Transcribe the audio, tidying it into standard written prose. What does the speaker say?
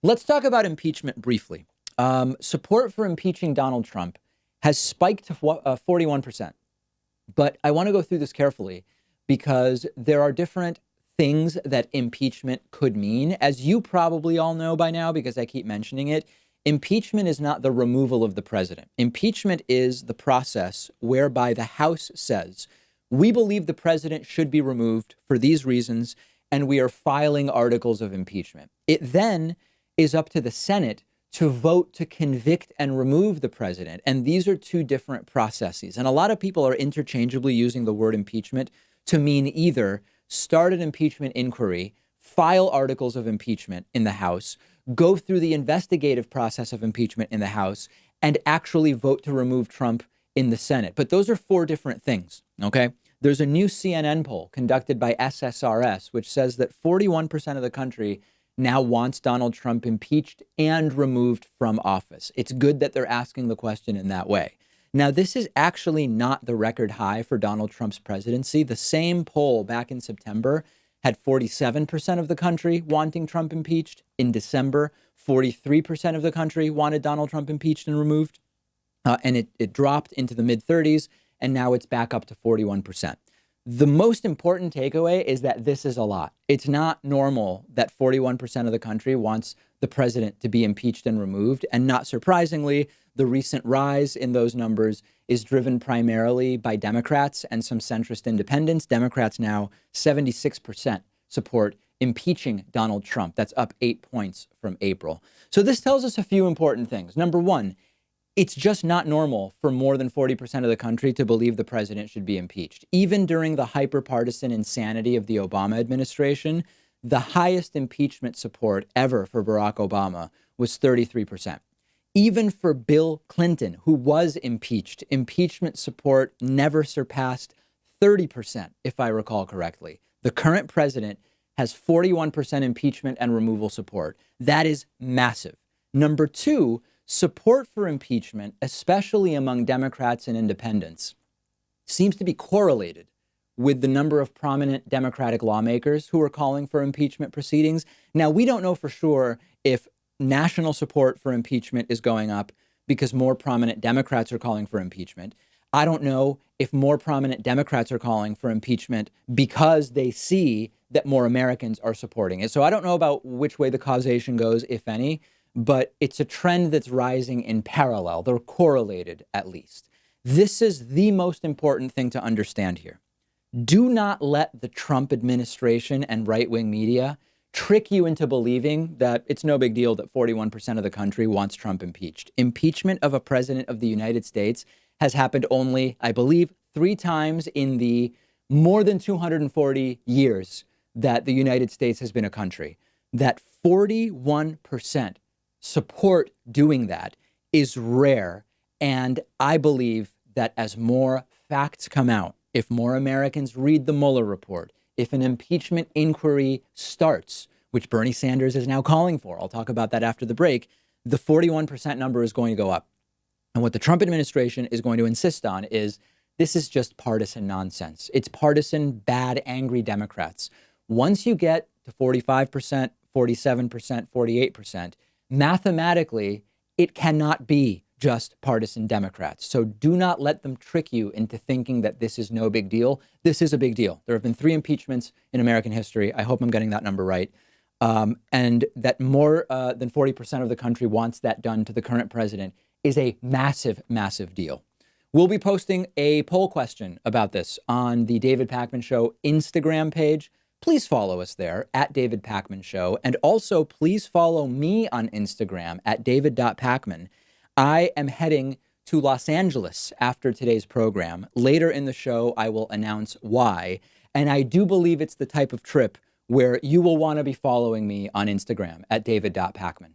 Let's talk about impeachment briefly. Support for impeaching Donald Trump has spiked to 41%. But I want to go through this carefully because there are different things that impeachment could mean. As you probably all know by now, because I keep mentioning it, impeachment is not the removal of the president. Impeachment is the process whereby the House says, we believe the president should be removed for these reasons, and we are filing articles of impeachment. It then is up to the Senate to vote to convict and remove the president. And these are two different processes. And a lot of people are interchangeably using the word impeachment to mean either start an impeachment inquiry, file articles of impeachment in the House, go through the investigative process of impeachment in the House, and actually vote to remove Trump in the Senate. But those are four different things, okay? There's a new CNN poll conducted by SSRS, which says that 41% of the country now wants Donald Trump impeached and removed from office. It's good that they're asking the question in that way. Now, this is actually not the record high for Donald Trump's presidency. The same poll back in September had 47% of the country wanting Trump impeached. In December, 43% of the country wanted Donald Trump impeached and removed. And it dropped into the mid-30s, and now it's back up to 41%. The most important takeaway is that this is a lot. It's not normal that 41% of the country wants the president to be impeached and removed. And not surprisingly, the recent rise in those numbers is driven primarily by Democrats and some centrist independents. Democrats now 76% support impeaching Donald Trump. That's up 8 points from April. So this tells us a few important things. Number one, it's just not normal for more than 40% of the country to believe the president should be impeached. Even during the hyper-partisan insanity of the Obama administration, the highest impeachment support ever for Barack Obama was 33%. Even for Bill Clinton, who was impeached, impeachment support never surpassed 30%, if I recall correctly. The current president has 41% impeachment and removal support. That is massive. Number two, support for impeachment, especially among Democrats and independents, seems to be correlated with the number of prominent Democratic lawmakers who are calling for impeachment proceedings. Now, we don't know for sure if national support for impeachment is going up because more prominent Democrats are calling for impeachment. I don't know if more prominent Democrats are calling for impeachment because they see that more Americans are supporting it. So I don't know about which way the causation goes, if any. But it's a trend that's rising in parallel. They're correlated, at least. This is the most important thing to understand here. Do not let the Trump administration and right-wing media trick you into believing that it's no big deal that 41% of the country wants Trump impeached. Impeachment of a president of the United States has happened only, I believe, 3 times in the more than 240 years that the United States has been a country. That 41% support doing that is rare. And I believe that as more facts come out, if more Americans read the Mueller report, if an impeachment inquiry starts, which Bernie Sanders is now calling for, I'll talk about that after the break, the 41% number is going to go up. And what the Trump administration is going to insist on is this is just partisan nonsense. It's partisan, bad, angry Democrats. Once you get to 45%, 47%, 48%, mathematically, it cannot be just partisan Democrats. So do not let them trick you into thinking that this is no big deal. This is a big deal. There have been 3 impeachments in American history. I hope I'm getting that number right. And that more than 40% of the country wants that done to the current president is a massive, massive deal. We'll be posting a poll question about this on the David Pakman Show Instagram page. Please follow us there at David Pakman Show. And also, please follow me on Instagram at david.pakman. I am heading to Los Angeles after today's program. Later in the show, I will announce why. And I do believe it's the type of trip where you will want to be following me on Instagram at david.pakman.